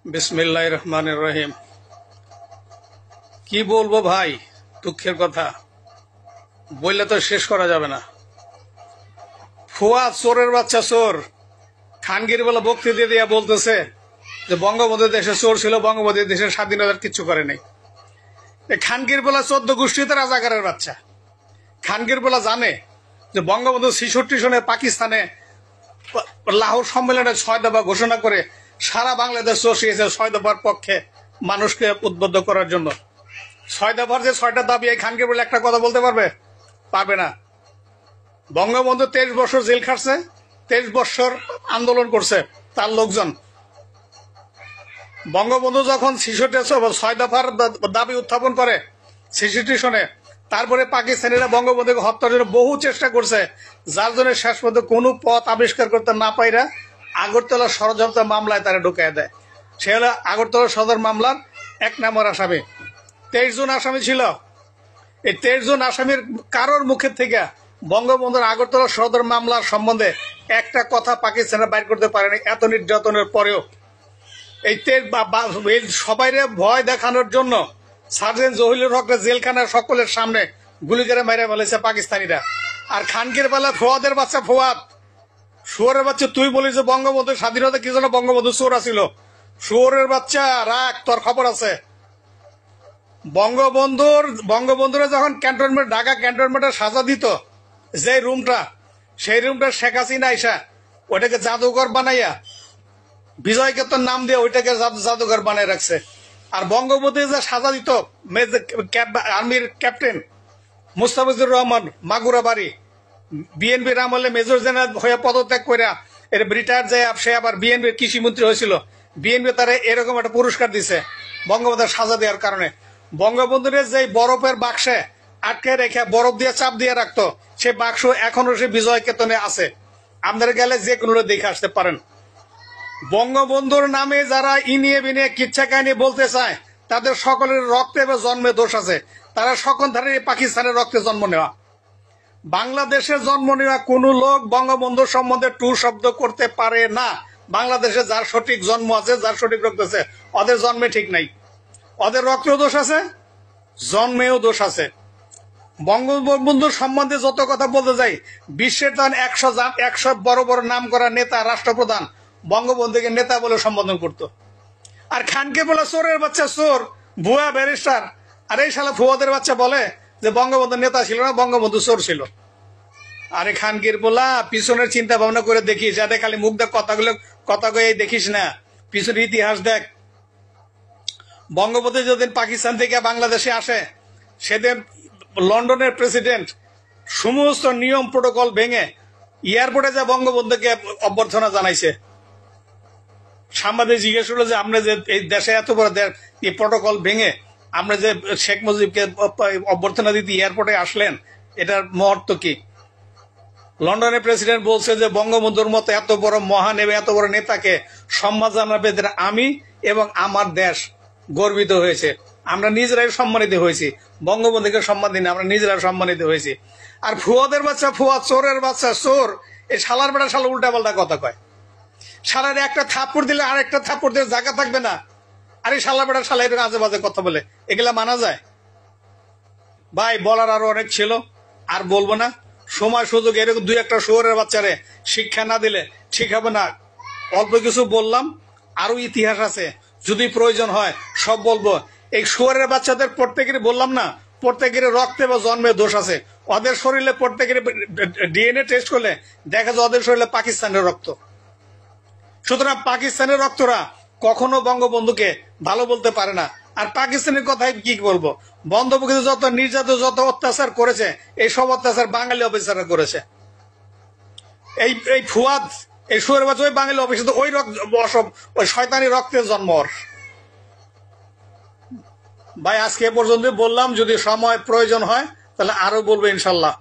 बिस्मिल्लाहिर रहमानिर रहीम। কি বলবো ভাই, দুঃখের কথা বললে তো শেষ করা যাবে না। ফুয়াদ চোরের বাচ্চা চোর খানগির বেলা বক্তৃতা দিয়ে বলতেছে যে বঙ্গবন্ধু দেশে চোর ছিল, বঙ্গবন্ধু দেশের স্বাধীনতার কিচ্ছু করে নাই। খানগির বেলা 14 গোষ্ঠীতে রাজাকারের বাচ্চা। খানগির বেলা জানে যে বঙ্গবন্ধু 66 সনে পাকিস্তানে লাহোর সম্মেলনে 6 দফা ঘোষণা করে সারা বাংলাদেশ চষিয়েছে 6 দফার পক্ষে মানুষকে উদ্বুদ্ধ করার জন্য। 6 দফার যে 6টা দাবি, এই খানগির বেলা একটা কথা বলতে পারবে না। বঙ্গবন্ধু 23 বছর জেল খাটছে, 23 বছর আন্দোলন করছে তার লোকজন। বঙ্গবন্ধু যখন 6 দফার দাবি উত্থাপন করে 66 সনে, তারপরে পাকিস্তানিরা বঙ্গবন্ধুকে হত্যার জন্য বহু চেষ্টা করছে, যার জন্য শেষ পর্যন্ত কোনো পথ আবিষ্কার করতে না পাইরা আগরতলা ষড়যন্ত্র মামলায় তারা ঢুকায় দেয়। সে হলো আগরতলা সদর মামলার 1 নম্বর আসামি। 23 জন আসামি ছিল। এই 23 জন আসামির কারোর মুখের থেকে বঙ্গবন্ধুর আগরতলা সদর মামলার সম্বন্ধে একটা কথা পাকিস্তানে বাইর করতে পারেনি। এত নির্যাতনের পরেও এই সবাইরে ভয় দেখানোর জন্য সার্জেন্ট জহিরুল হককে জেলখানার সকলের সামনে গুলি করে মেরে ফেলেছে পাকিস্তানিরা। আর খানকির বেলা ফুয়াদের বাচ্চা ফুয়াদ, শুয়োরের বাচ্চা, তুই বলিস যে বঙ্গবন্ধুর স্বাধীনতা কি জন্য, বঙ্গবন্ধু চোর ছিল। শুয়োরের বাচ্চা রাখ, তোর খবর আছে। বঙ্গবন্ধুরা যখন ক্যান্টনমেন্ট, ঢাকা ক্যান্টনমেন্টে সাজা দিত যে রুমটা, সেই রুমটা শেখ হাসিনা আইসা ওইটাকে জাদুঘর বানাইয়া বিজয় কেতন নাম দিয়ে ওইটাকে জাদুঘর বানাই রাখছে। আর বঙ্গবন্ধু যে সাজা দিত আর্মির ক্যাপ্টেন মুস্তাফিজুর রহমান মাগুরা বাড়ি, বিএনপির আমলে মেজর জেনারেল হয়ে পদত্যাগ করে রিটায়ার যায়, সে আবার বিএনপির কৃষিমন্ত্রী হয়েছিল। বিএনপি তারা এরকম একটা পুরস্কার দিছে বঙ্গবন্ধুর সাজা দেওয়ার কারণে। বঙ্গবন্ধুর যে বরফের বাক্সে আটকে রেখে বরফ দিয়ে চাপ দিয়ে রাখতো, সে বাক্স এখনো সে বিজয় কেতনে আছে। আপনারা গেলে যে কোনো দেখে আসতে পারেন। বঙ্গবন্ধুর নামে যারা ইনিয়ে বিনিয়ে কিচ্ছা কাহিনী বলতে চায়, তাদের সকলের রক্তে বা জন্মে দোষ আছে। তারা সকল ধারে পাকিস্তানের রক্তে জন্ম নেওয়া। বাংলাদেশে জন্ম নেওয়া কোন লোক বঙ্গবন্ধুর সম্বন্ধে টু শব্দ করতে পারে না। বাংলাদেশে যার সঠিক জন্ম আছে, যার সঠিক রক্ত আছে, ওদের জন্মে ঠিক নাই। ওদের রক্তেও দোষ আছে, জন্মেও দোষ আছে। বঙ্গবন্ধুর সম্বন্ধে যত কথা বলতে যাই, বিশ্বের তখন 100 বড় বড় নাম করা নেতা, রাষ্ট্রপ্রধান বঙ্গবন্ধুকে নেতা বলে সম্বোধন করত। আর খানকে বলে চোরের বাচ্চা চোর, ভুয়া ব্যারিস্টার। আর এই শালা ফুয়াদের বাচ্চা বলে যে বঙ্গবন্ধু নেতা ছিল না, বঙ্গবন্ধু চোর ছিল। আরে খানকির বলা, পিছনের চিন্তা ভাবনা করে দেখিস, যাতে খালি মুখ দেখ কথা কয়ে দেখিস না, পিছনের ইতিহাস দেখ। বঙ্গবন্ধু যেদিন পাকিস্তান থেকে বাংলাদেশে আসে, সেদিন লন্ডনের প্রেসিডেন্ট সমস্ত নিয়ম প্রোটোকল ভেঙে এয়ারপোর্টে যা বঙ্গবন্ধুকে অভ্যর্থনা জানাইছে। সাংবাদিক জিজ্ঞেস করলো যে আমরা যে এই দেশে এত বড় এই প্রোটোকল ভেঙে আমরা যে শেখ মুজিবকে অভ্যর্থনা দিতে এয়ারপোর্টে আসলেন, এটার মুহূর্ত কি? লন্ডনের প্রেসিডেন্ট বলছে যে বঙ্গবন্ধুর মতো এত বড় মহান এবং এত বড় নেতাকে সম্মান জানাবে আমি এবং আমার দেশ গর্বিত হয়েছে। আমরা নিজেরাই সম্মানিত হয়েছি, বঙ্গবন্ধুকে সম্মান দিন, আমরা নিজেরা সম্মানিত হয়েছি। আর ফুয়াদের বাচ্চা ফুয়া, চোরের বাচ্চা চোর, এই শালার বেটা শালা উল্টা পাল্টা কথা কয়। শালার একটা থাপ্পড় দিলে আর একটা থাপ্পড় দিলে জায়গা থাকবে না। আরে শালা বেটা শালা এরকম আজে বাজে কথা বলে, এগুলা মানা যায়? ভাই বলার আরো অনেক ছিল, আর বলবো না। সময় সুযোগ এরকম 2-1টা শুয়োরের বাচ্চারে শিক্ষা না দিলে ঠিক হবে না। অল্প কিছু বললাম, আরো ইতিহাস আছে, যদি প্রয়োজন হয় সব বলবো। এই শুয়োরের বাচ্চাদের প্রত্যেকেরই বললাম না, প্রত্যেকের রক্তে বা জন্মে দোষ আছে। ওদের শরীরে প্রত্যেকের ডিএনএ টেস্ট করলে দেখা যায় ওদের শরীরে পাকিস্তানের রক্ত। সুতরাং পাকিস্তানের রক্তরা কখনো বঙ্গবন্ধুকে ভালো বলতে পারে না। আর পাকিস্তানের কথাই কি বলবো, বঙ্গবন্ধু যত নির্যাতন, যত অত্যাচার করেছে, এই সব অত্যাচার বাঙালি অফিসাররা করেছে। এই ফুয়াদ, এই শুয়োরের বাচ্চা ওই বাঙালি অফিসার, ওই শয়তানি রক্তের জন্ম ওর। ভাই আজকে এ পর্যন্ত বললাম, যদি সময় প্রয়োজন হয় তাহলে আরো বলবো ইনশাল্লাহ।